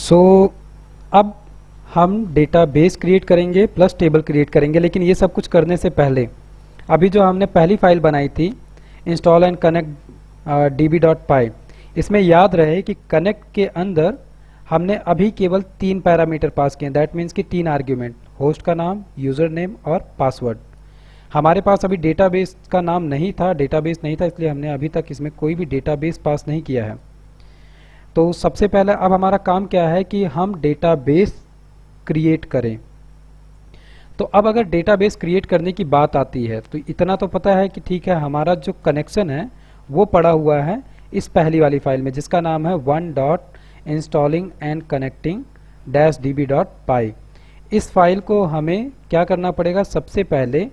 अब हम database create करेंगे प्लस टेबल क्रिएट करेंगे, लेकिन ये सब कुछ करने से पहले अभी जो हमने पहली फाइल बनाई थी इंस्टॉल एंड कनेक्ट db.py, इसमें याद रहे कि कनेक्ट के अंदर हमने अभी केवल 3 पैरामीटर पास किए। दैट मीन्स कि 3 आर्ग्यूमेंट, होस्ट का नाम, यूज़र नेम और पासवर्ड। हमारे पास अभी डेटाबेस का नाम नहीं था, डेटाबेस नहीं था, इसलिए हमने अभी तक इसमें कोई भी डेटाबेस पास नहीं किया है। तो सबसे पहले अब हमारा काम क्या है कि हम डेटाबेस क्रिएट करें। तो अब अगर डेटाबेस क्रिएट करने की बात आती है तो इतना तो पता है कि ठीक है, हमारा जो कनेक्शन है वो पड़ा हुआ है इस पहली वाली फाइल में जिसका नाम है one.installing and connecting -db.py। इस फाइल को हमें क्या करना पड़ेगा, सबसे पहले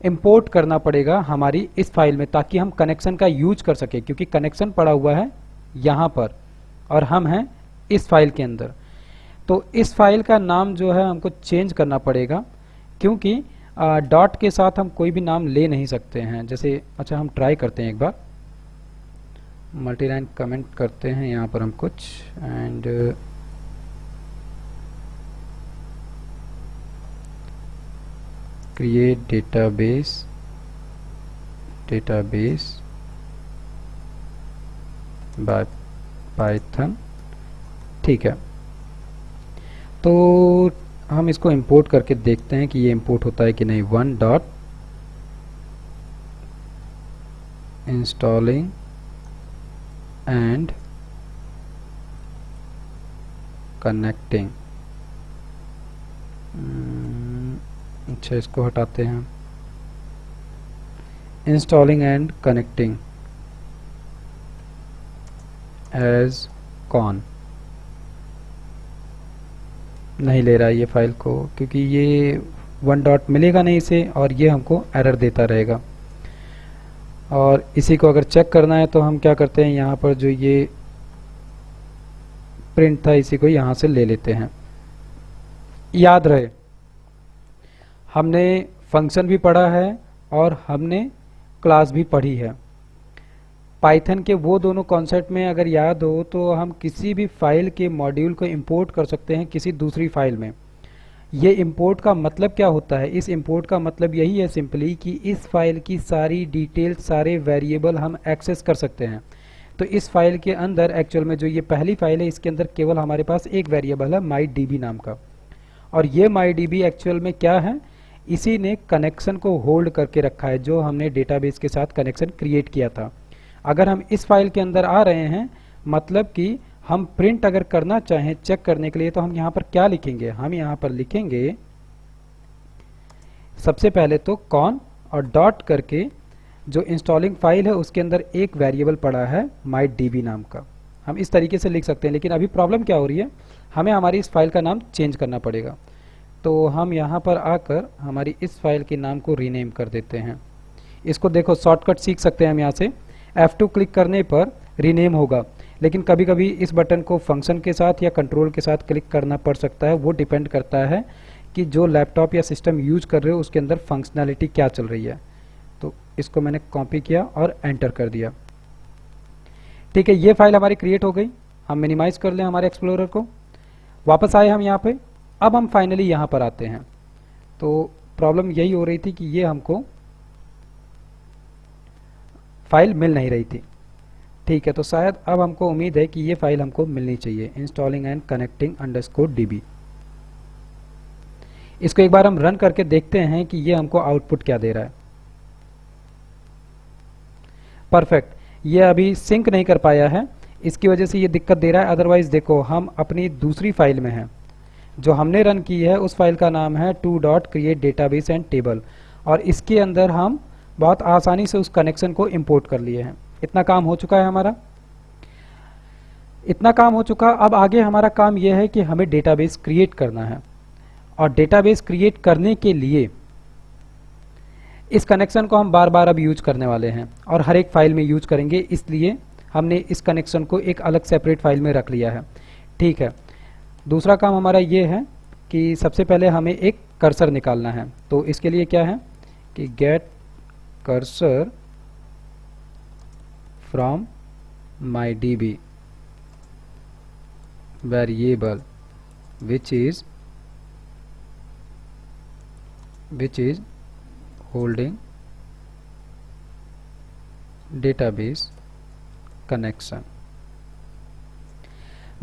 इंपोर्ट करना पड़ेगा हमारी इस फाइल में, ताकि हम कनेक्शन का यूज कर सके, क्योंकि कनेक्शन पड़ा हुआ है यहाँ पर और हम हैं इस फाइल के अंदर। तो इस फाइल का नाम जो है हमको चेंज करना पड़ेगा, क्योंकि डॉट के साथ हम कोई भी नाम ले नहीं सकते हैं। जैसे अच्छा, हम ट्राई करते हैं एक बार, मल्टीलाइन कमेंट करते हैं यहाँ पर हम कुछ, and create database bye Python. ठीक है, तो हम इसको इंपोर्ट करके देखते हैं कि ये इंपोर्ट होता है कि नहीं। one.installing and connecting। अच्छा, इसको हटाते हैं। इंस्टॉलिंग एंड कनेक्टिंग एज कॉन नहीं ले रहा है ये फाइल को, क्योंकि ये वन डॉट मिलेगा नहीं इसे और ये हमको एरर देता रहेगा। और इसी को अगर चेक करना है तो हम क्या करते हैं, यहाँ पर जो ये प्रिंट था इसी को यहाँ से ले लेते हैं। याद रहे हमने फंक्शन भी पढ़ा है और हमने क्लास भी पढ़ी है। पाइथन के वो दोनों कॉन्सेप्ट में अगर याद हो तो हम किसी भी फाइल के मॉड्यूल को इंपोर्ट कर सकते हैं किसी दूसरी फाइल में। ये इंपोर्ट का मतलब क्या होता है, इस इंपोर्ट का मतलब यही है सिंपली कि इस फाइल की सारी डिटेल, सारे वेरिएबल हम एक्सेस कर सकते हैं। तो इस फाइल के अंदर एक्चुअल में जो ये पहली फाइल है इसके अंदर केवल हमारे पास एक वेरिएबल है MyDB नाम का, और ये MyDB एक्चुअल में क्या है, इसी ने कनेक्शन को होल्ड करके रखा है जो हमने डेटाबेस के साथ कनेक्शन क्रिएट किया था। अगर हम इस फाइल के अंदर आ रहे हैं, मतलब कि हम प्रिंट अगर करना चाहें चेक करने के लिए, तो हम यहाँ पर क्या लिखेंगे, हम यहाँ पर लिखेंगे सबसे पहले तो कॉन और डॉट करके जो इंस्टॉलिंग फाइल है उसके अंदर एक वेरिएबल पड़ा है MyDB नाम का। हम इस तरीके से लिख सकते हैं, लेकिन अभी प्रॉब्लम क्या हो रही है, हमें हमारी इस फाइल का नाम चेंज करना पड़ेगा। तो हम यहाँ पर आकर हमारी इस फाइल के नाम को रीनेम कर देते हैं। इसको देखो शॉर्टकट सीख सकते हैं हम, यहाँ से F2 क्लिक करने पर रीनेम होगा, लेकिन कभी कभी इस बटन को फंक्शन के साथ या कंट्रोल के साथ क्लिक करना पड़ सकता है। वो डिपेंड करता है कि जो लैपटॉप या सिस्टम यूज कर रहे हो उसके अंदर फंक्शनैलिटी क्या चल रही है। तो इसको मैंने कॉपी किया और एंटर कर दिया। ठीक है, ये फाइल हमारी क्रिएट हो गई। हम मिनिमाइज कर लें हमारे एक्सप्लोरर को, वापस आए हम यहाँ पे। अब हम फाइनली यहाँ पर आते हैं। तो प्रॉब्लम यही हो रही थी कि ये हमको फाइल मिल नहीं रही थी। ठीक है, तो शायद अब हमको उम्मीद है कि ये फाइल हमको मिलनी चाहिए, इंस्टॉलिंग एंड कनेक्टिंग _db। इसको एक बार हम रन करके देखते हैं कि ये हमको आउटपुट क्या दे रहा है। परफेक्ट, ये अभी सिंक नहीं कर पाया है, इसकी वजह से ये दिक्कत दे रहा है। अदरवाइज देखो हम अपनी दूसरी फाइल में हैं, जो हमने रन की है उस फाइल का नाम है 2.create_database_and_table, और इसके अंदर हम बहुत आसानी से उस कनेक्शन को इंपोर्ट कर लिए हैं। इतना काम हो चुका है हमारा, इतना काम हो चुका। अब आगे हमारा काम यह है कि हमें डेटाबेस क्रिएट करना है, और डेटाबेस क्रिएट करने के लिए इस कनेक्शन को हम बार बार अब यूज करने वाले हैं और हर एक फाइल में यूज करेंगे, इसलिए हमने इस कनेक्शन को एक अलग सेपरेट फाइल में रख लिया है। ठीक है, दूसरा काम हमारा ये है कि सबसे पहले हमें एक कर्सर निकालना है। तो इसके लिए क्या है कि get cursor from MyDB variable which is holding database connection।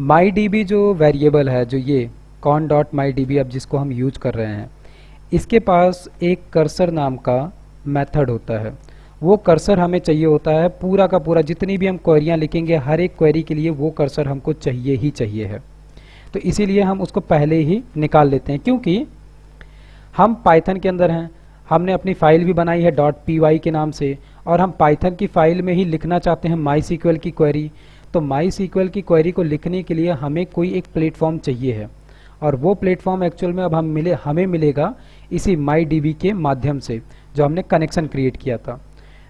MyDB जो वेरिएबल है, जो ये con.mydb अब जिसको हम यूज कर रहे हैं, इसके पास एक कर्सर नाम का मेथड होता है। वो कर्सर हमें चाहिए होता है पूरा का पूरा, जितनी भी हम क्वेरियां लिखेंगे हर एक क्वेरी के लिए वो कर्सर हमको चाहिए ही चाहिए है। तो इसीलिए हम उसको पहले ही निकाल लेते हैं, क्योंकि हम पाइथन के अंदर हैं, हमने अपनी फाइल भी बनाई है .py के नाम से, और हम पाइथन की फाइल में ही लिखना चाहते हैं MySQL की क्वेरी। तो MySQL की क्वेरी को लिखने के लिए हमें कोई एक प्लेटफॉर्म चाहिए है, और वो प्लेटफॉर्म एक्चुअल में अब हमें मिलेगा इसी MyDB के माध्यम से, जो हमने कनेक्शन क्रिएट किया था।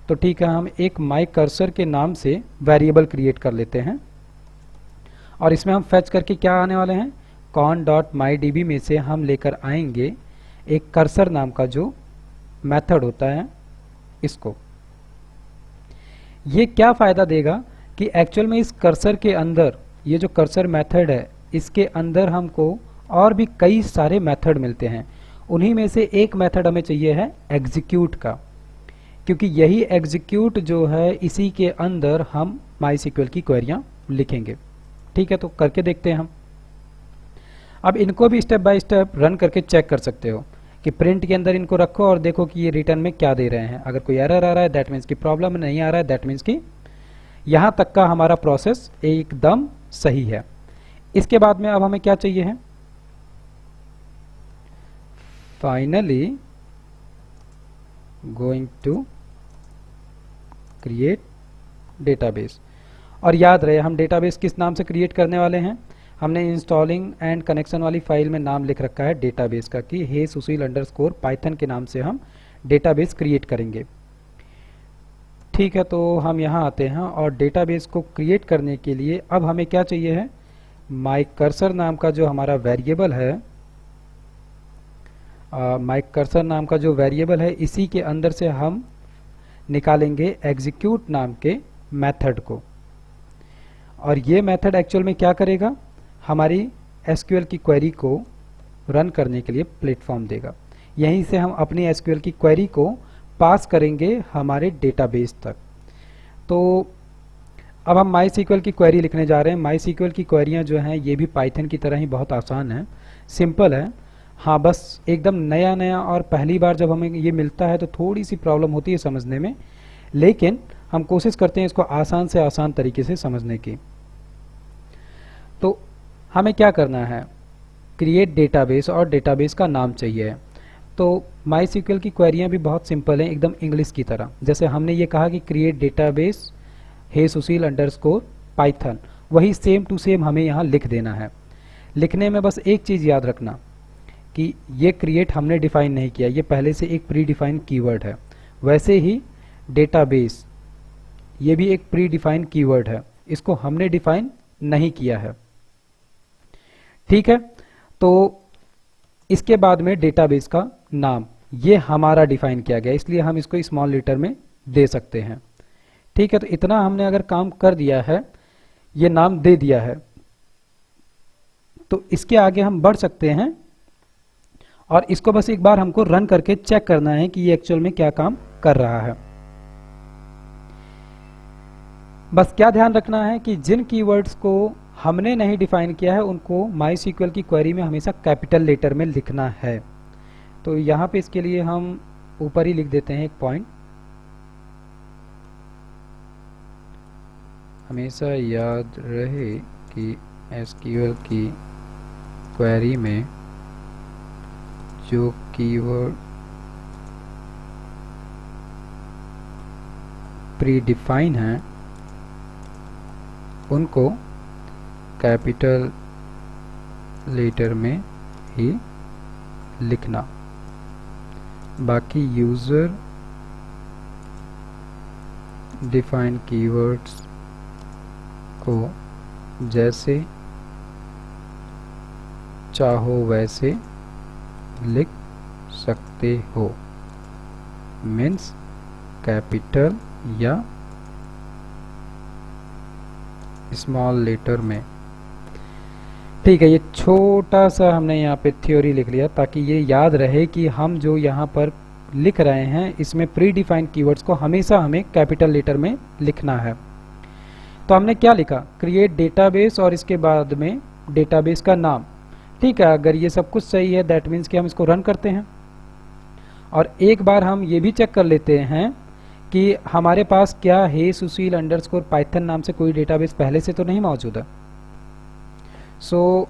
तो ठीक है, हम एक MyCursor के नाम से वेरिएबल क्रिएट कर लेते हैं, और इसमें हम फेच करके क्या आने वाले हैं, con.mydb में से हम लेकर आएंगे एक कर्सर नाम का जो मेथड होता है इसको। ये क्या फ़ायदा देगा कि एक्चुअल में इस कर्सर के अंदर, ये जो कर्सर मेथड है इसके अंदर हमको और भी कई सारे मेथड मिलते हैं। उन्हीं में से एक मेथड हमें चाहिए है एग्जीक्यूट का, क्योंकि यही एग्जीक्यूट जो है इसी के अंदर हम MySQL की क्वेरियां लिखेंगे। ठीक है, तो करके देखते हैं हम। अब इनको भी स्टेप बाय स्टेप रन करके चेक कर सकते हो कि प्रिंट के अंदर इनको रखो और देखो कि ये रिटर्न में क्या दे रहे हैं। अगर कोई एरर आ रहा है दैट मीन्स की प्रॉब्लम, नहीं आ रहा है दैट मीन्स की यहाँ तक का हमारा प्रोसेस एकदम सही है। इसके बाद में अब हमें क्या चाहिए है, finally going to create database. और याद रहे हम डेटाबेस किस नाम से क्रिएट करने वाले हैं, हमने इंस्टॉलिंग एंड कनेक्शन वाली फाइल में नाम लिख रखा है डेटाबेस का कि हे सुशील अंडरस्कोर पाइथन के नाम से हम डेटाबेस क्रिएट करेंगे। ठीक है, तो हम यहाँ आते हैं और डेटाबेस को क्रिएट करने के लिए अब हमें क्या चाहिए है, MyCursor नाम का जो हमारा वेरिएबल है, MyCursor नाम का जो वेरिएबल है इसी के अंदर से हम निकालेंगे एग्जीक्यूट नाम के मेथड को। और ये मेथड एक्चुअल में क्या करेगा, हमारी SQL की क्वेरी को रन करने के लिए प्लेटफॉर्म देगा। यहीं से हम अपनी SQL की क्वेरी को पास करेंगे हमारे डेटाबेस तक। तो अब हम MySQL की क्वेरी लिखने जा रहे हैं। MySQL की क्वेरियां जो हैं ये भी पाइथन की तरह ही बहुत आसान है, सिंपल है। हाँ, बस एकदम नया नया और पहली बार जब हमें ये मिलता है तो थोड़ी सी प्रॉब्लम होती है समझने में, लेकिन हम कोशिश करते हैं इसको आसान से आसान तरीके से समझने की। तो हमें क्या करना है, क्रिएट डेटाबेस और डेटाबेस का नाम चाहिए। तो MySQL की क्वेरियां भी बहुत सिंपल हैं, एकदम इंग्लिश की तरह। जैसे हमने ये कहा कि क्रिएट डेटाबेस हे सुशील अंडरस्कोर पाइथन, वही सेम टू सेम हमें यहाँ लिख देना है। लिखने में बस एक चीज़ याद रखना कि ये क्रिएट हमने डिफाइन नहीं किया, ये पहले से एक प्री डिफाइन कीवर्ड है। वैसे ही डेटाबेस ये भी एक प्री डिफाइन कीवर्ड है, इसको हमने डिफाइन नहीं किया है। ठीक है, तो इसके बाद में डेटाबेस का नाम ये हमारा डिफाइन किया गया, इसलिए हम इसको स्मॉल लेटर में दे सकते हैं। ठीक है, तो इतना हमने अगर काम कर दिया है, ये नाम दे दिया है, तो इसके आगे हम बढ़ सकते हैं और इसको बस एक बार हमको रन करके चेक करना है कि ये एक्चुअल में क्या काम कर रहा है। बस क्या ध्यान रखना है कि जिन कीवर्ड्स को हमने नहीं डिफाइन किया है उनको MySQL की क्वेरी में हमेशा कैपिटल लेटर में लिखना है। तो यहाँ पे इसके लिए हम ऊपर ही लिख देते हैं एक पॉइंट, हमेशा याद रहे कि SQL की क्वेरी में जो कीवर्ड प्री डिफाइन है उनको कैपिटल लेटर में ही लिखना। बाकी यूज़र डिफाइन कीवर्ड्स को जैसे चाहो वैसे लिख सकते हो, मीन्स कैपिटल या स्मॉल लेटर में। ठीक है, ये छोटा सा हमने यहाँ पे थ्योरी लिख लिया ताकि ये याद रहे कि हम जो यहाँ पर लिख रहे हैं इसमें प्री डिफाइंड कीवर्ड्स को हमेशा हमें कैपिटल लेटर में लिखना है। तो हमने क्या लिखा, क्रिएट डेटाबेस और इसके बाद में डेटाबेस का नाम। ठीक है, अगर ये सब कुछ सही है दैट मीन्स कि हम इसको रन करते हैं और एक बार हम ये भी चेक कर लेते हैं कि हमारे पास क्या हे सुशील अंडरस्कोर पाइथन नाम से कोई डेटाबेस पहले से तो नहीं मौजूद है। सो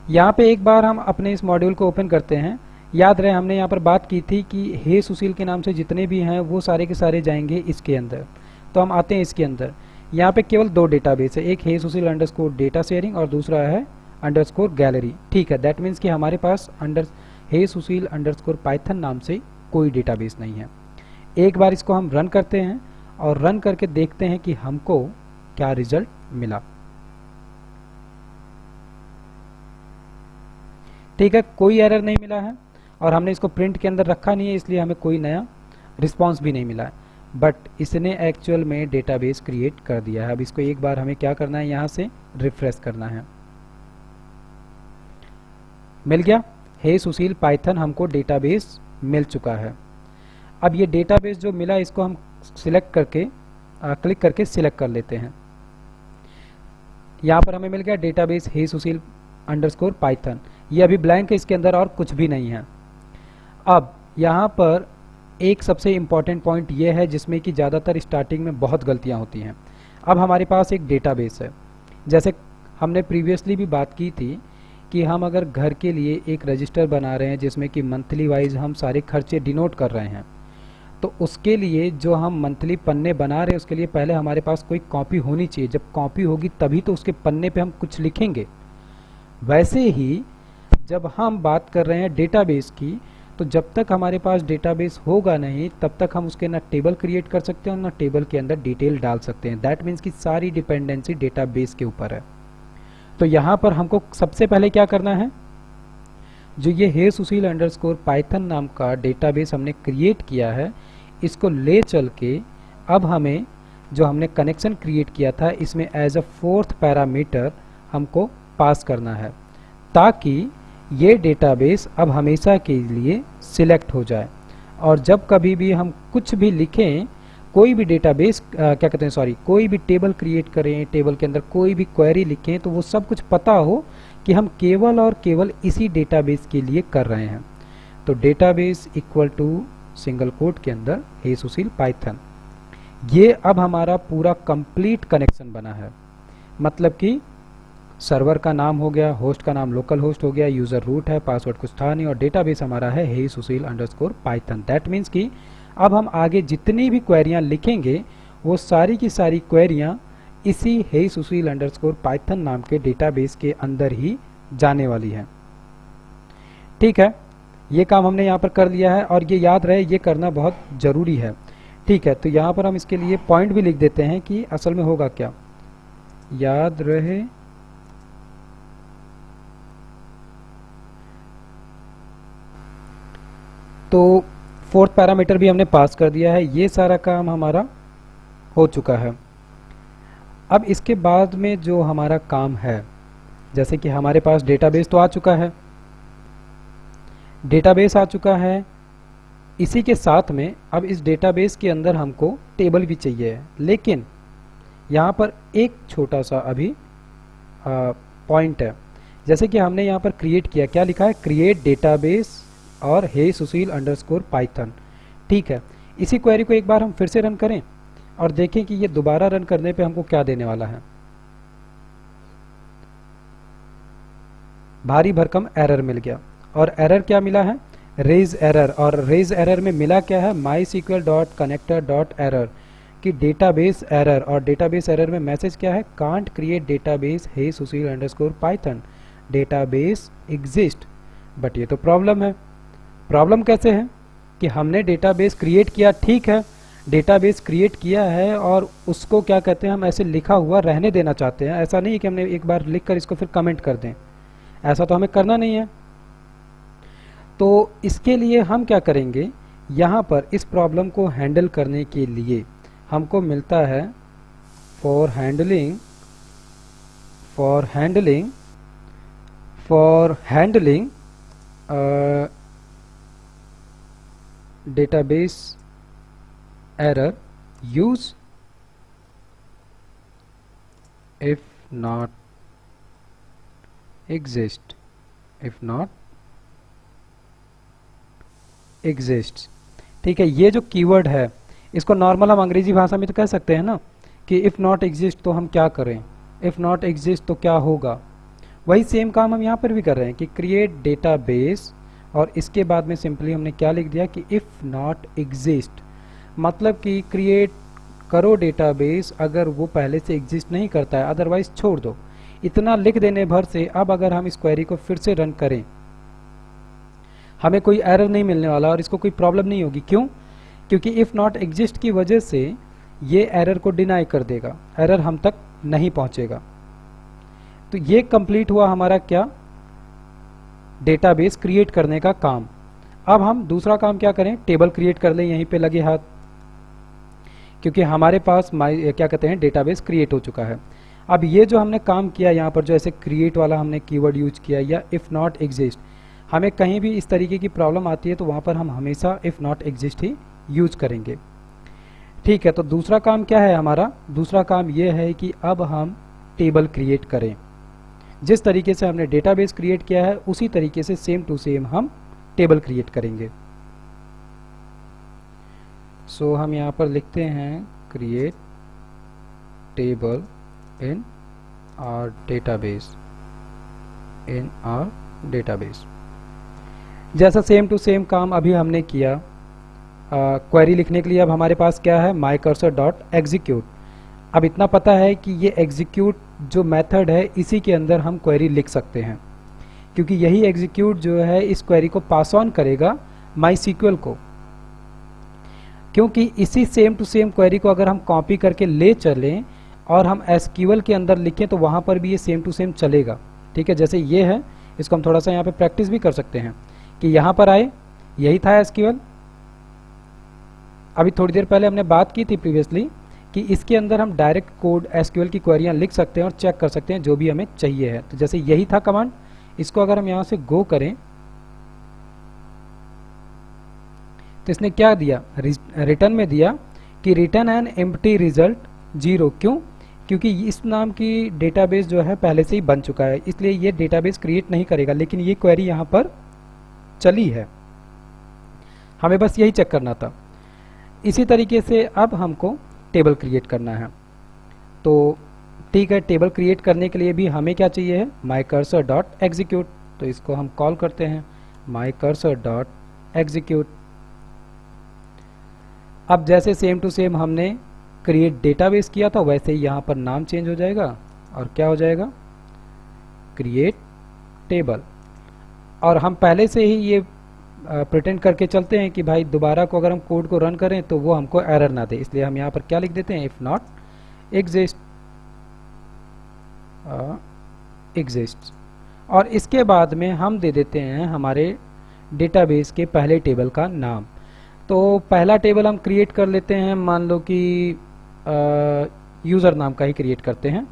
यहाँ पे एक बार हम अपने इस मॉड्यूल को ओपन करते हैं। याद रहे हमने यहाँ पर बात की थी कि हे सुशील के नाम से जितने भी हैं वो सारे के सारे जाएंगे इसके अंदर। तो हम आते हैं इसके अंदर, यहाँ पे केवल दो डेटाबेस है, एक हे सुशील अंडरस्कोर डेटा शेयरिंग और दूसरा है अंडरस्कोर गैलरी। ठीक है, दैट मीन्स कि हमारे पास हे सुशील अंडरस्कोर पाइथन नाम से कोई डेटाबेस नहीं है। एक बार इसको हम रन करते हैं और रन करके देखते हैं कि हमको क्या रिजल्ट मिला। ठीक है, कोई एरर नहीं मिला है और हमने इसको प्रिंट के अंदर रखा नहीं है इसलिए हमें कोई नया रिस्पांस भी नहीं मिला है, बट इसने एक्चुअल में डेटाबेस क्रिएट कर दिया है। अब इसको एक बार हमें क्या करना है, यहाँ से रिफ्रेश करना है। मिल गया, हे सुशील पाइथन हमको डेटाबेस मिल चुका है। अब ये डेटाबेस जो मिला इसको हम सिलेक्ट करके क्लिक करके सिलेक्ट कर लेते हैं। यहाँ पर हमें मिल गया डेटाबेस हे सुशील अंडरस्कोर पाइथन। ये अभी ब्लैंक है, इसके अंदर और कुछ भी नहीं है। अब यहाँ पर एक सबसे इम्पॉर्टेंट पॉइंट ये है जिसमें कि ज़्यादातर स्टार्टिंग में बहुत गलतियाँ होती हैं। अब हमारे पास एक डेटाबेस है, जैसे हमने प्रीवियसली भी बात की थी कि हम अगर घर के लिए एक रजिस्टर बना रहे हैं जिसमें कि मंथली वाइज हम सारे खर्चे डिनोट कर रहे हैं, तो उसके लिए जो हम मंथली पन्ने बना रहे हैं उसके लिए पहले हमारे पास कोई कॉपी होनी चाहिए। जब कॉपी होगी तभी तो उसके पन्ने पे हम कुछ लिखेंगे। वैसे ही जब हम बात कर रहे हैं डेटाबेस की, तो जब तक हमारे पास डेटाबेस होगा नहीं तब तक हम उसके ना टेबल क्रिएट कर सकते हैं और ना टेबल के अंदर डिटेल डाल सकते हैं। दैट मीन्स कि सारी डिपेंडेंसी डेटाबेस के ऊपर है। तो यहाँ पर हमको सबसे पहले क्या करना है, जो ये हे सुशील अंडरस्कोर पाइथन नाम का डेटाबेस हमने क्रिएट किया है इसको ले चल के अब हमें जो हमने कनेक्शन क्रिएट किया था इसमें एज अ फोर्थ पैरामीटर हमको पास करना है ताकि ये डेटाबेस अब हमेशा के लिए सिलेक्ट हो जाए। और जब कभी भी हम कुछ भी लिखें, कोई भी डेटाबेस क्या कहते हैं सॉरी कोई भी टेबल क्रिएट करें, टेबल के अंदर कोई भी क्वेरी लिखें, तो वो सब कुछ पता हो कि हम केवल और केवल इसी डेटाबेस के लिए कर रहे हैं। तो database equal to single quote के अंदर हे सुशील पाइथन, ये अब हमारा पूरा कंप्लीट कनेक्शन बना है। मतलब कि सर्वर का नाम हो गया, होस्ट का नाम लोकल होस्ट हो गया, यूज़र रूट है, पासवर्ड कुछ था नहीं और डेटाबेस हमारा है हे Sushil underscore Python. That means कि अब हम आगे जितनी भी क्वेरियाँ लिखेंगे वो सारी की सारी क्वेरियाँ इसी हे सुशील अंडरस्कोर पाइथन नाम के डेटाबेस के अंदर ही जाने वाली है। ठीक है, ये काम हमने यहाँ पर कर लिया है और ये याद रहे ये करना बहुत ज़रूरी है। ठीक है, तो यहाँ पर हम इसके लिए पॉइंट भी लिख देते हैं कि असल में होगा क्या, याद रहे तो फोर्थ पैरामीटर भी हमने पास कर दिया है। ये सारा काम हमारा हो चुका है। अब इसके बाद में जो हमारा काम है, जैसे कि हमारे पास डेटाबेस तो आ चुका है, डेटाबेस आ चुका है, इसी के साथ में अब इस डेटाबेस के अंदर हमको टेबल भी चाहिए। लेकिन यहाँ पर एक छोटा सा अभी पॉइंट है, जैसे कि हमने यहाँ पर क्रिएट किया, क्या लिखा है, क्रिएट डेटाबेस और हे सुशील अंडरस्कोर पाइथन। ठीक है, इसी क्वेरी को एक बार हम फिर से रन करें और देखें कि ये दोबारा रन करने पे हमको क्या देने वाला है। भारी भरकम एरर मिल गया और एरर क्या मिला है, रेज एरर। और रेज एरर में मिला क्या है, mysql.connector.error कि डेटाबेस एरर। और डेटाबेस एरर में मैसेज क्या है, कांट क्रिएट डेटाबेस हे Sushil underscore Python, database exist. But ये तो प्रॉब्लम है। प्रॉब्लम कैसे है कि हमने डेटाबेस क्रिएट किया, ठीक है, डेटाबेस क्रिएट किया है और उसको क्या कहते हैं हम ऐसे लिखा हुआ रहने देना चाहते हैं। ऐसा नहीं कि हमने एक बार लिख कर इसको फिर कमेंट कर दें, ऐसा तो हमें करना नहीं है। तो इसके लिए हम क्या करेंगे, यहाँ पर इस प्रॉब्लम को हैंडल करने के लिए हमको मिलता है for handling for handling database error, use if not exist, ठीक है। ये जो कीवर्ड है इसको नॉर्मल हम अंग्रेजी भाषा में तो कह सकते हैं ना कि इफ़ नॉट एग्जिस्ट तो हम क्या करें, इफ़ नॉट एग्जिस्ट तो क्या होगा। वही सेम काम हम यहाँ पर भी कर रहे हैं कि क्रिएट डेटाबेस, और इसके बाद में सिंपली हमने क्या लिख दिया कि इफ़ नॉट एग्जिस्ट, मतलब कि क्रिएट करो डेटाबेस अगर वो पहले से एग्जिस्ट नहीं करता है, अदरवाइज छोड़ दो। इतना लिख देने भर से अब अगर हम इस क्वेरी को फिर से रन करें, हमें कोई एरर नहीं मिलने वाला और इसको कोई प्रॉब्लम नहीं होगी। क्यों? क्योंकि इफ़ नॉट एग्जिस्ट की वजह से ये एरर को डिनाई कर देगा, एरर हम तक नहीं पहुंचेगा। तो ये कंप्लीट हुआ हमारा क्या, डेटाबेस क्रिएट करने का काम। अब हम दूसरा काम क्या करें, टेबल क्रिएट कर लें यहीं पे लगे हाथ, क्योंकि हमारे पास क्या कहते हैं डेटाबेस क्रिएट हो चुका है। अब ये जो हमने काम किया यहाँ पर, जो ऐसे क्रिएट वाला हमने कीवर्ड यूज किया या इफ़ नॉट एग्जिस्ट, हमें कहीं भी इस तरीके की प्रॉब्लम आती है तो वहाँ पर हम हमेशा if not exist he use करेंगे। ठीक है, तो दूसरा काम क्या है हमारा, दूसरा काम ये है कि अब हम टेबल क्रिएट करें। जिस तरीके से हमने डेटाबेस क्रिएट किया है उसी तरीके से सेम टू सेम हम टेबल क्रिएट करेंगे। सो हम यहाँ पर लिखते हैं create table in our database, जैसा सेम टू सेम काम अभी हमने किया। क्वेरी लिखने के लिए अब हमारे पास क्या है, माई कर्सर डॉट एग्जीक्यूट। अब इतना पता है कि ये एग्जीक्यूट जो मेथड है इसी के अंदर हम क्वेरी लिख सकते हैं, क्योंकि यही एग्जीक्यूट जो है इस क्वेरी को पास ऑन करेगा माई सीक्वल को। क्योंकि इसी सेम टू सेम क्वेरी को अगर हम कॉपी करके ले चलें और हम एसक्यूएल के अंदर लिखें तो वहाँ पर भी ये सेम टू सेम चलेगा। ठीक है, जैसे ये है, इसको हम थोड़ा सा यहाँ पे प्रैक्टिस भी कर सकते हैं कि यहाँ पर आए, यही था एसक्यूएल। अभी थोड़ी देर पहले हमने बात की थी प्रीवियसली कि इसके अंदर हम डायरेक्ट कोड एसक्यूएल की क्वेरियाँ लिख सकते हैं और चेक कर सकते हैं जो भी हमें चाहिए है। तो जैसे यही था कमांड, इसको अगर हम यहाँ से गो करें तो इसने क्या दिया, रिटर्न में दिया कि रिटर्न एन एम्प्टी रिजल्ट 0। क्यों? क्योंकि इस नाम की डेटाबेस जो है पहले से ही बन चुका है, इसलिए ये डेटाबेस क्रिएट नहीं करेगा, लेकिन ये क्वेरी यहाँ पर चली है, हमें बस यही चेक करना था। इसी तरीके से अब हमको टेबल क्रिएट करना है। तो ठीक है, टेबल क्रिएट करने के लिए भी हमें क्या चाहिए है, माई कर्सर डॉट एग्जीक्यूट। तो इसको हम कॉल करते हैं माई कर्सर डॉट एग्जीक्यूट। अब जैसे सेम टू सेम हमने क्रिएट डेटाबेस किया था वैसे ही यहाँ पर नाम चेंज हो जाएगा और क्या हो जाएगा, क्रिएट टेबल। और हम पहले से ही ये प्रिटेंड करके चलते हैं कि भाई दोबारा को अगर हम कोड को रन करें तो वो हमको एरर ना दे, इसलिए हम यहाँ पर क्या लिख देते हैं, इफ़ नॉट एग्जिस्ट। और इसके बाद में हम दे देते हैं हमारे डेटाबेस के पहले टेबल का नाम। तो पहला टेबल हम क्रिएट कर लेते हैं, मान लो कि यूज़र नाम का ही क्रिएट करते हैं।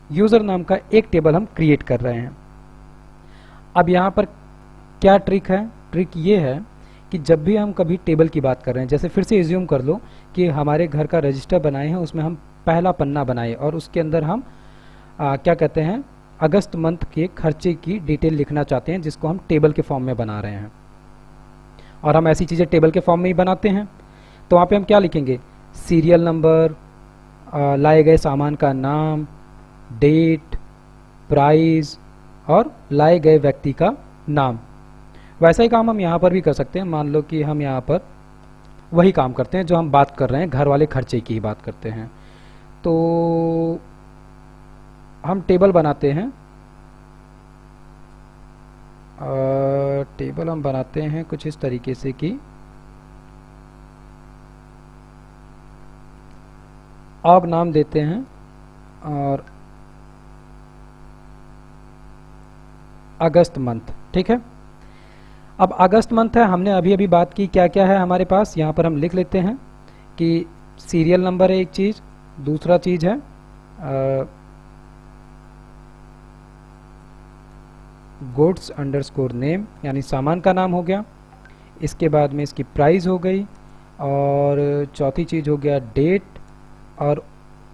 यूज़र नाम का एक टेबल हम क्रिएट कर रहे हैं। अब यहाँ पर क्या ट्रिक है, ट्रिक ये है कि जब भी हम कभी टेबल की बात कर रहे हैं, जैसे फिर से एज्यूम कर लो कि हमारे घर का रजिस्टर बनाए हैं, उसमें हम पहला पन्ना बनाए और उसके अंदर हम क्या कहते हैं, अगस्त मंथ के खर्चे की डिटेल लिखना चाहते हैं, जिसको हम टेबल के फॉर्म में बना रहे हैं। और हम ऐसी चीज़ें टेबल के फॉर्म में ही बनाते हैं। तो वहाँ पे हम क्या लिखेंगे, सीरियल नंबर, लाए गए सामान का नाम, डेट, प्राइस और लाए गए व्यक्ति का नाम। वैसा ही काम हम यहाँ पर भी कर सकते हैं। मान लो कि हम यहाँ पर वही काम करते हैं जो हम बात कर रहे हैं, घर वाले खर्चे की ही बात करते हैं। तो हम टेबल बनाते हैं, टेबल हम बनाते हैं कुछ इस तरीके से कि ऑग नाम देते हैं और अगस्त मंथ। ठीक है, अब अगस्त मंथ है, हमने अभी अभी बात की क्या क्या है हमारे पास। यहाँ पर हम लिख लेते हैं कि सीरियल नंबर है एक चीज़, दूसरा चीज़ है गुड्स अंडरस्कोर नेम यानी सामान का नाम हो गया, इसके बाद में इसकी प्राइस हो गई, और चौथी चीज़ हो गया डेट, और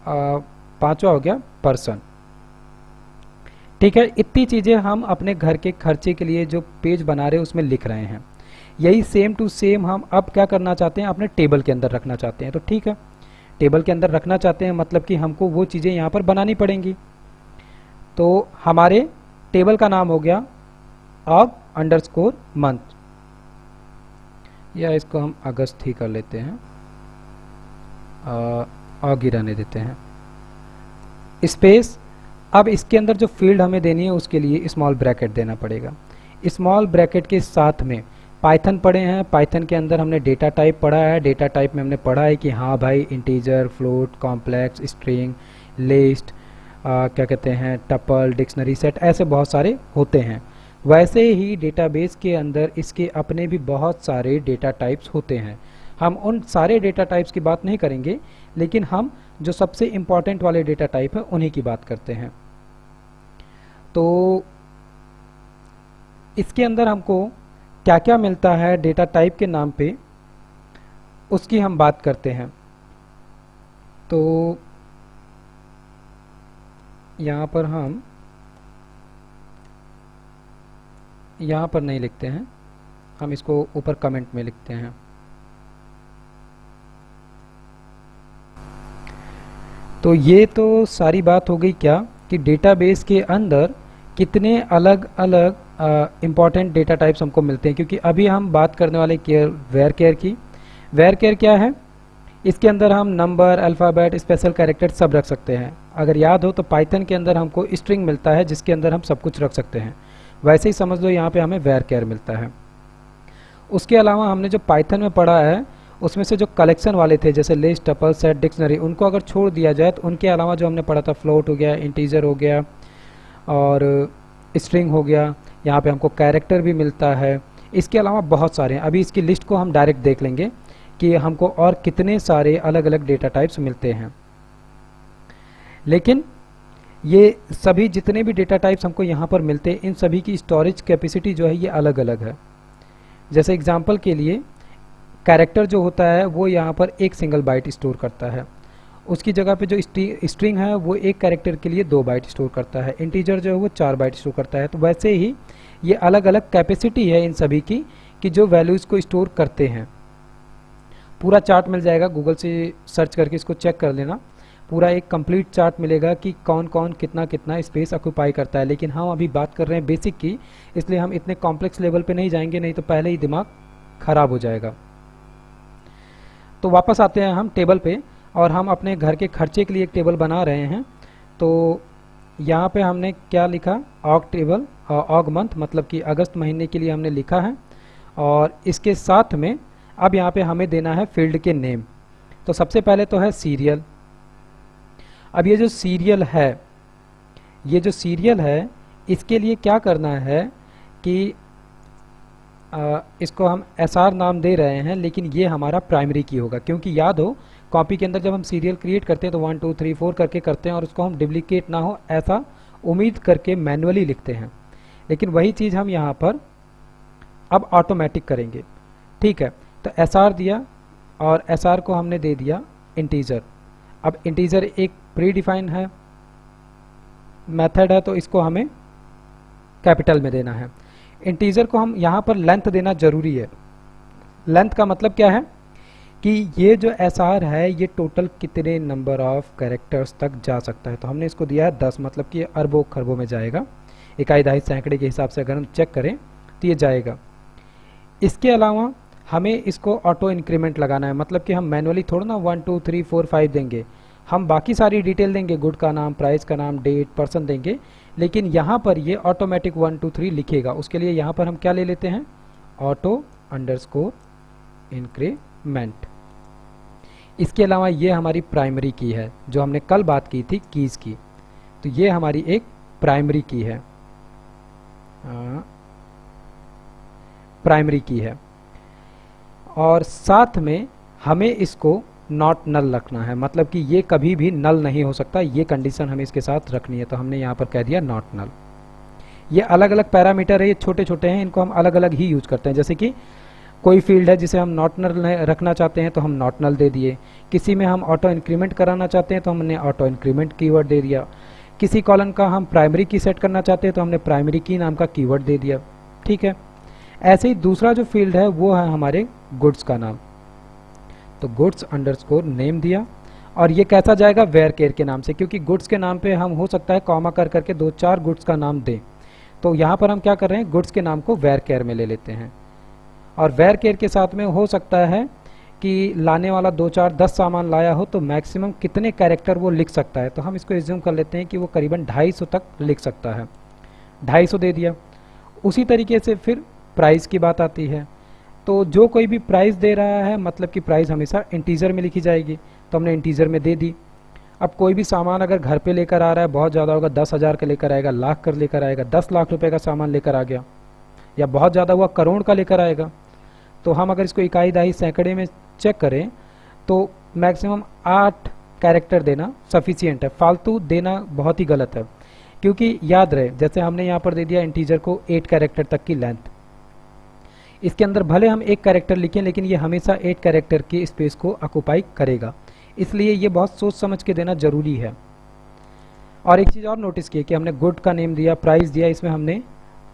पांचवा हो गया पर्सन। ठीक है, इतनी चीज़ें हम अपने घर के खर्चे के लिए जो पेज बना रहे हैं उसमें लिख रहे हैं। यही सेम टू सेम हम अब क्या करना चाहते हैं, अपने टेबल के अंदर रखना चाहते हैं। तो ठीक है, टेबल के अंदर रखना चाहते हैं मतलब कि हमको वो चीज़ें यहाँ पर बनानी पड़ेंगी। तो हमारे टेबल का नाम हो गया ऑग अंडरस्कोर मंथ, या इसको हम अगस्त ही कर लेते हैं, ऑग ही रहने देते हैं, स्पेस। अब इसके अंदर जो फील्ड हमें देनी है उसके लिए स्मॉल ब्रैकेट देना पड़ेगा। स्मॉल ब्रैकेट के साथ में पाइथन पढ़े हैं, पाइथन के अंदर हमने डेटा टाइप पढ़ा है। डेटा टाइप में हमने पढ़ा है कि हाँ भाई integer, float, complex, string, list, क्या कहते हैं, टपल, डिक्शनरी, सेट, ऐसे बहुत सारे होते हैं। वैसे ही डेटाबेस के अंदर इसके अपने भी बहुत सारे डेटा टाइप्स होते हैं। हम उन सारे डेटा टाइप्स की बात नहीं करेंगे, लेकिन हम जो सबसे इम्पॉर्टेंट वाले डेटा टाइप है उन्हीं की बात करते हैं। तो इसके अंदर हमको क्या क्या मिलता है डेटा टाइप के नाम पे, उसकी हम बात करते हैं। तो यहाँ पर हम यहाँ पर नहीं लिखते हैं, हम इसको ऊपर कमेंट में लिखते हैं। तो ये तो सारी बात हो गई क्या कि डेटाबेस के अंदर कितने अलग अलग इम्पॉर्टेंट डेटा टाइप्स हमको मिलते हैं, क्योंकि अभी हम बात करने वाले वेयर केयर की। वेयर केयर क्या है, इसके अंदर हम नंबर, अल्फ़ाबेट, स्पेशल कैरेक्टर सब रख सकते हैं। अगर याद हो तो पाइथन के अंदर हमको स्ट्रिंग मिलता है जिसके अंदर हम सब कुछ रख सकते हैं, वैसे ही समझ लो यहाँ पे हमें वेयर केयर मिलता है। उसके अलावा हमने जो पाइथन में पढ़ा है उसमें से जो कलेक्शन वाले थे जैसे लिस्ट, टपल, सेट, डिक्शनरी, उनको अगर छोड़ दिया जाए तो उनके अलावा जो हमने पढ़ा था फ्लोट हो गया, इंटीजर हो गया और स्ट्रिंग हो गया, यहाँ पे हमको कैरेक्टर भी मिलता है। इसके अलावा बहुत सारे हैं, अभी इसकी लिस्ट को हम डायरेक्ट देख लेंगे कि हमको और कितने सारे अलग अलग डेटा टाइप्स मिलते हैं। लेकिन ये सभी जितने भी डेटा टाइप्स हमको यहाँ पर मिलते हैं, इन सभी की स्टोरेज कैपेसिटी जो है ये अलग अलग है। जैसे एग्जांपल के लिए कैरेक्टर जो होता है वो यहाँ पर एक सिंगल बाइट स्टोर करता है, उसकी जगह पे जो स्ट्रिंग है वो एक कैरेक्टर के लिए 2 बाइट स्टोर करता है, इंटीजर जो है वो 4 बाइट स्टोर करता है। तो वैसे ही ये अलग अलग कैपेसिटी है इन सभी की कि जो वैल्यूज़ को स्टोर करते हैं। पूरा चार्ट मिल जाएगा, गूगल से सर्च करके इसको चेक कर लेना, पूरा एक कंप्लीट चार्ट मिलेगा कि कौन कौन कितना कितना स्पेस ऑक्यूपाई करता है। लेकिन हम अभी बात कर रहे हैं बेसिक की, इसलिए हम इतने कॉम्प्लेक्स लेवल पे नहीं जाएंगे, नहीं तो पहले ही दिमाग खराब हो जाएगा। तो वापस आते हैं हम टेबल पे, और हम अपने घर के खर्चे के लिए एक टेबल बना रहे हैं। तो यहाँ पे हमने क्या लिखा, ऑग टेबल, ऑग मंथ मतलब कि अगस्त महीने के लिए हमने लिखा है, और इसके साथ में अब यहाँ पे हमें देना है फील्ड के नेम। तो सबसे पहले तो है सीरियल। अब ये जो सीरियल है, इसके लिए क्या करना है कि इसको हम SR नाम दे रहे हैं, लेकिन ये हमारा प्राइमरी की होगा, क्योंकि याद हो कॉपी के अंदर जब हम सीरियल क्रिएट करते हैं तो 1 2 3 4 करके करते हैं, और उसको हम डुप्लीकेट ना हो ऐसा उम्मीद करके मैनुअली लिखते हैं। लेकिन वही चीज़ हम यहाँ पर अब ऑटोमेटिक करेंगे। ठीक है, तो SR दिया और SR को हमने दे दिया इंटीजर। अब इंटीजर एक प्री डिफाइन है मेथड है, तो इसको हमें कैपिटल में देना है। इंटीजर को हम यहाँ पर लेंथ देना जरूरी है। लेंथ का मतलब क्या है कि ये जो SR है ये टोटल कितने नंबर ऑफ कैरेक्टर्स तक जा सकता है। तो हमने इसको दिया है 10, मतलब कि अरबों खरबों में जाएगा, इकाई दहाई सैकड़े के हिसाब से अगर हम चेक करें तो ये जाएगा। इसके अलावा हमें इसको ऑटो इंक्रीमेंट लगाना है, मतलब कि हम मैनुअली थोड़ा ना 1 2 3 4 5 देंगे, हम बाकी सारी डिटेल देंगे, गुड का नाम, प्राइस का नाम, डेट, पर्सन देंगे, लेकिन यहाँ पर ये ऑटोमेटिक 1 2 3 लिखेगा। उसके लिए यहाँ पर हम क्या ले लेते हैं, ऑटो अंडरस्कोर इंक्रीमेंट। इसके अलावा ये हमारी प्राइमरी की है, जो हमने कल बात की थी कीज़ की, तो ये हमारी एक प्राइमरी की है, प्राइमरी की है। और साथ में हमें इसको नॉट नल रखना है, मतलब कि ये कभी भी नल नहीं हो सकता, ये कंडीशन हमें इसके साथ रखनी है। तो हमने यहाँ पर कह दिया नॉट नल। ये अलग अलग पैरामीटर है, ये छोटे छोटे हैं, इनको हम अलग अलग ही यूज करते हैं। जैसे कि कोई फील्ड है जिसे हम नॉट नल रखना चाहते हैं तो हम नॉट नल दे दिए, किसी में हम ऑटो इंक्रीमेंट कराना चाहते हैं तो हमने ऑटो इंक्रीमेंट कीवर्ड दे दिया, किसी कॉलम का हम प्राइमरी की सेट करना चाहते हैं तो हमने प्राइमरी की नाम का कीवर्ड दे दिया। ठीक है, ऐसे ही दूसरा जो फील्ड है वो है हमारे गुड्स का नाम, तो गुड्स अंडरस्कोर नेम दिया, और ये कैसा जाएगा, वेयर केयर के नाम से, क्योंकि गुड्स के नाम पे हम हो सकता है कॉमा कर करके 2-4 गुड्स का नाम दें, तो यहाँ पर हम क्या कर रहे हैं, गुड्स के नाम को वेयर केयर में ले लेते हैं। और वेयर केयर के साथ में हो सकता है कि लाने वाला 2-4-10 सामान लाया हो तो मैक्सिमम कितने कैरेक्टर वो लिख सकता है, तो हम इसको एज्यूम कर लेते हैं कि वो करीबन 250 तक लिख सकता है, 250 दे दिया। उसी तरीके से फिर प्राइस की बात आती है, तो जो कोई भी प्राइस दे रहा है मतलब कि प्राइस हमेशा इंटीजर में लिखी जाएगी, तो हमने इंटीजर में दे दी। अब कोई भी सामान अगर घर पे लेकर आ रहा है, बहुत ज़्यादा होगा, 10,000 का लेकर आएगा, लाख का लेकर आएगा, 10 लाख रुपए का सामान लेकर आ गया, या बहुत ज़्यादा हुआ करोड़ का लेकर आएगा, तो हम अगर इसको इकाई दहाई सैकड़े में चेक करें तो मैक्सिमम 8 कैरेक्टर देना सफिशियंट है, फालतू देना बहुत ही गलत है। क्योंकि याद रहे, जैसे हमने यहाँ पर दे दिया इंटीजर को 8 कैरेक्टर तक की लेंथ, इसके अंदर भले हम एक कैरेक्टर लिखें लेकिन ये हमेशा 8 कैरेक्टर की स्पेस को ऑक्युपाई करेगा, इसलिए ये बहुत सोच समझ के देना जरूरी है। और एक चीज़ और नोटिस की कि हमने गुड का नेम दिया, प्राइस दिया, इसमें हमने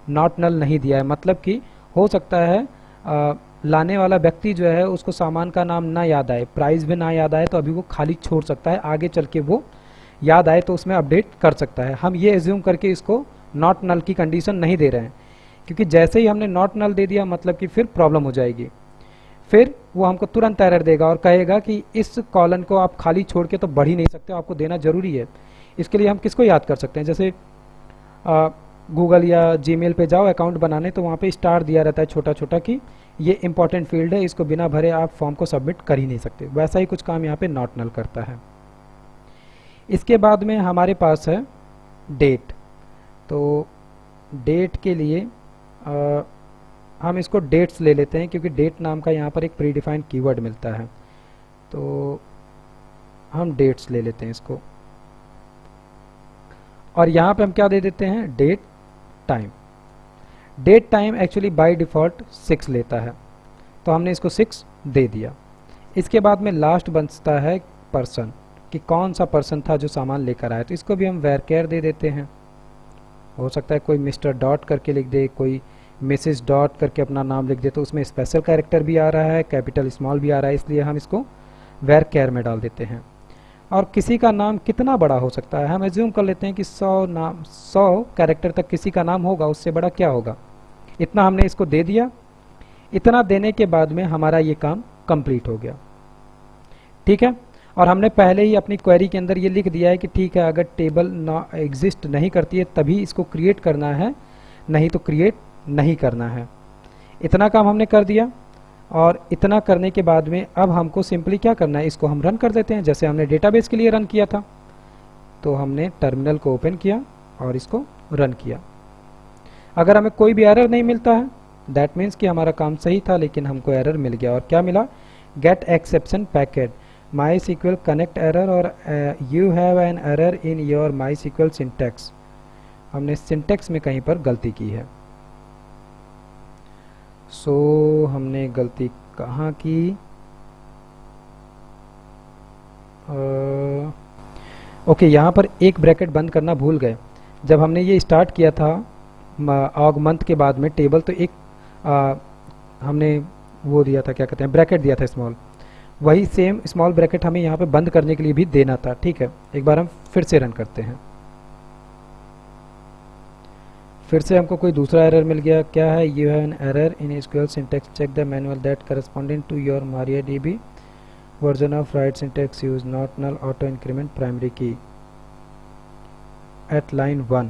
नॉट नल नहीं दिया है, मतलब कि हो सकता है लाने वाला व्यक्ति जो है उसको सामान का नाम ना याद आए, प्राइस भी ना याद आए, तो अभी वो खाली छोड़ सकता है, आगे चल के वो याद आए तो उसमें अपडेट कर सकता है। हम ये एज्यूम करके इसको नॉट नल की कंडीशन नहीं दे रहे हैं, क्योंकि जैसे ही हमने नॉट नल दे दिया मतलब कि फिर प्रॉब्लम हो जाएगी, फिर वो हमको तुरंत एरर देगा और कहेगा कि इस कॉलम को आप खाली छोड़ के तो बढ़ ही नहीं सकते, आपको देना जरूरी है। इसके लिए हम किसको याद कर सकते हैं, जैसे गूगल या जीमेल पे जाओ अकाउंट बनाने, तो वहाँ पे स्टार दिया रहता है छोटा छोटा कि ये इंपॉर्टेंट फील्ड है, इसको बिना भरे आप फॉर्म को सबमिट कर ही नहीं सकते, वैसा ही कुछ काम यहाँ पे नॉट नल करता है। इसके बाद में हमारे पास है डेट, तो डेट के लिए हम इसको डेट्स ले लेते हैं, क्योंकि डेट नाम का यहाँ पर एक प्री डिफाइंड कीवर्ड मिलता है, तो हम डेट्स ले लेते हैं इसको, और यहाँ पे हम क्या दे देते हैं, date time. Date time actually by default 6 लेता है, तो हमने इसको 6 दे दिया। इसके बाद में लास्ट बचता है पर्सन, कि कौन सा पर्सन था जो सामान लेकर आया, तो इसको भी हम वेयर केयर दे देते हैं। हो सकता है कोई मिस्टर डॉट करके लिख दे, कोई मिसेस डॉट करके अपना नाम लिख दे, तो उसमें स्पेशल कैरेक्टर भी आ रहा है, कैपिटल स्मॉल भी आ रहा है, इसलिए हम इसको वेयर केयर में डाल देते हैं। और किसी का नाम कितना बड़ा हो सकता है, हम एज्यूम कर लेते हैं कि 100 कैरेक्टर तक किसी का नाम होगा, उससे बड़ा क्या होगा, इतना हमने इसको दे दिया। इतना देने के बाद में हमारा ये काम कंप्लीट हो गया, ठीक है। और हमने पहले ही अपनी क्वेरी के अंदर ये लिख दिया है कि ठीक है, अगर टेबल ना एग्जिस्ट नहीं करती है तभी इसको क्रिएट करना है, नहीं तो क्रिएट नहीं करना है। इतना काम हमने कर दिया, और इतना करने के बाद में अब हमको सिंपली क्या करना है, इसको हम रन कर देते हैं, जैसे हमने डेटाबेस के लिए रन किया था। तो हमने टर्मिनल को ओपन किया और इसको रन किया। अगर हमें कोई भी एरर नहीं मिलता है, दैट मीन्स कि हमारा काम सही था, लेकिन हमको एरर मिल गया। और क्या मिला, get exception packet MySQL connect error, और you have an error in your MySQL syntax. हमने सिंटैक्स में कहीं पर गलती की है। हमने गलती कहाँ की, ओके, यहाँ पर एक ब्रैकेट बंद करना भूल गए। जब हमने ये स्टार्ट किया था ऑगमंथ के बाद में टेबल, तो एक हमने वो दिया था, क्या कहते हैं, ब्रैकेट दिया था स्मॉल, वही सेम स्मॉल ब्रैकेट हमें यहाँ पे बंद करने के लिए भी देना था, ठीक है। एक बार हम फिर से रन करते हैं, फिर से हमको कोई दूसरा एरर मिल गया। क्या है, you have an error in SQL syntax, check the manual that corresponding to your MariaDB version of right syntax use not null auto increment primary key at line 1।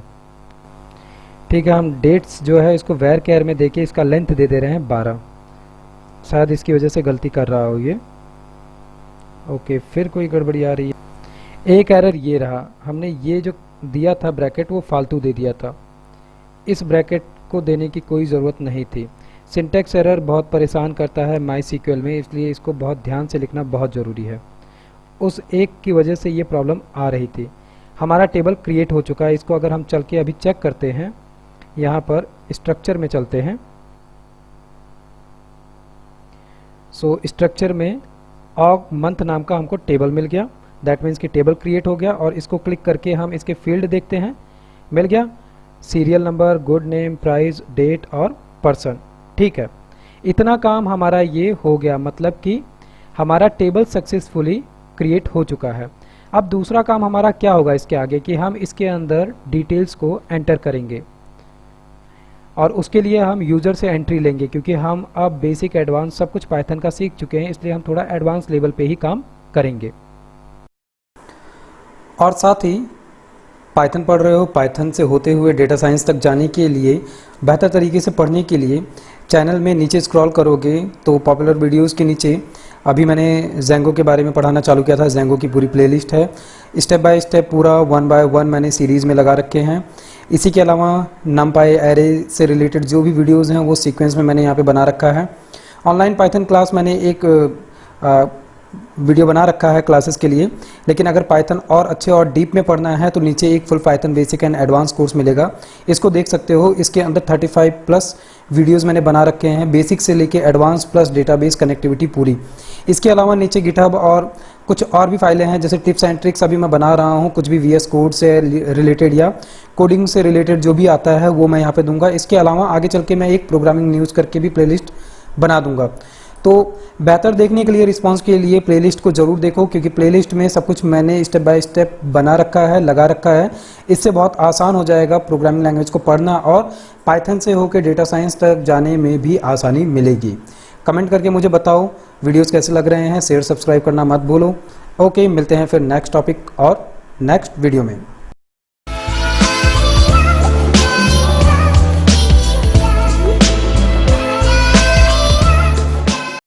ठीक है, हम डेट्स जो है इसको वेयर केयर में देके इसका length दे दे रहे हैं 12, शायद इसकी वजह से गलती कर रहा हो ये। ओके, फिर कोई गड़बड़ी आ रही है। एक एरर ये रहा, हमने ये जो दिया था ब्रैकेट वो फालतू दे दिया था, इस ब्रैकेट को देने की कोई ज़रूरत नहीं थी। सिंटैक्स एरर बहुत परेशान करता है MySQL में, इसलिए इसको बहुत ध्यान से लिखना बहुत ज़रूरी है। उस एक की वजह से ये प्रॉब्लम आ रही थी। हमारा टेबल क्रिएट हो चुका है, इसको अगर हम चल के अभी चेक करते हैं, यहाँ पर स्ट्रक्चर में चलते हैं। सो स्ट्रक्चर में ऑग मंथ नाम का हमको टेबल मिल गया, दैट मीन्स कि टेबल क्रिएट हो गया। और इसको क्लिक करके हम इसके फील्ड देखते हैं, मिल गया serial number, good name, price, date और पर्सन। ठीक है, इतना काम हमारा ये हो गया, मतलब कि हमारा टेबल सक्सेसफुली क्रिएट हो चुका है। अब दूसरा काम हमारा क्या होगा इसके आगे, कि हम इसके अंदर डिटेल्स को एंटर करेंगे और उसके लिए हम यूज़र से एंट्री लेंगे, क्योंकि हम अब बेसिक एडवांस सब कुछ पाइथन का सीख चुके हैं, इसलिए हम थोड़ा एडवांस लेवल पे ही काम करेंगे। और साथ ही पाइथन पढ़ रहे हो, पाइथन से होते हुए डेटा साइंस तक जाने के लिए, बेहतर तरीके से पढ़ने के लिए चैनल में नीचे स्क्रॉल करोगे तो पॉपुलर वीडियोस के नीचे अभी मैंने ज़ेंगो के बारे में पढ़ाना चालू किया था। ज़ेंगो की पूरी प्लेलिस्ट है, स्टेप बाय स्टेप पूरा 1 बाय 1 मैंने सीरीज़ में लगा रखे हैं। इसी के अलावा नमपाई एरे से रिलेटेड जो भी वीडियोज़ हैं वो सीक्वेंस में मैंने यहाँ पे बना रखा है। ऑनलाइन पाइथन क्लास मैंने एक वीडियो बना रखा है क्लासेस के लिए, लेकिन अगर पाइथन और अच्छे और डीप में पढ़ना है तो नीचे एक full Python basic and advance course मिलेगा, इसको देख सकते हो। इसके अंदर 35 प्लस वीडियोस मैंने बना रखे हैं, बेसिक से लेके एडवांस प्लस डेटाबेस कनेक्टिविटी पूरी। इसके अलावा नीचे गिटहब और कुछ और भी फाइलें हैं, जैसे टिप्स एंड ट्रिक्स अभी मैं बना रहा हूँ, कुछ भी VS कोड से रिलेटेड या कोडिंग से रिलेटेड जो भी आता है वो मैं यहाँ पे दूंगा। इसके अलावा आगे चल के मैं एक प्रोग्रामिंग न्यूज़ करके भी प्लेलिस्ट बना दूंगा। तो बेहतर देखने के लिए, रिस्पॉन्स के लिए प्लेलिस्ट को जरूर देखो, क्योंकि प्लेलिस्ट में सब कुछ मैंने स्टेप बाय स्टेप बना रखा है, लगा रखा है। इससे बहुत आसान हो जाएगा प्रोग्रामिंग लैंग्वेज को पढ़ना और पाइथन से होकर डेटा साइंस तक जाने में भी आसानी मिलेगी। कमेंट करके मुझे बताओ वीडियोस कैसे लग रहे हैं, शेयर सब्सक्राइब करना मत भूलो। ओके, मिलते हैं फिर नेक्स्ट टॉपिक और नेक्स्ट वीडियो में।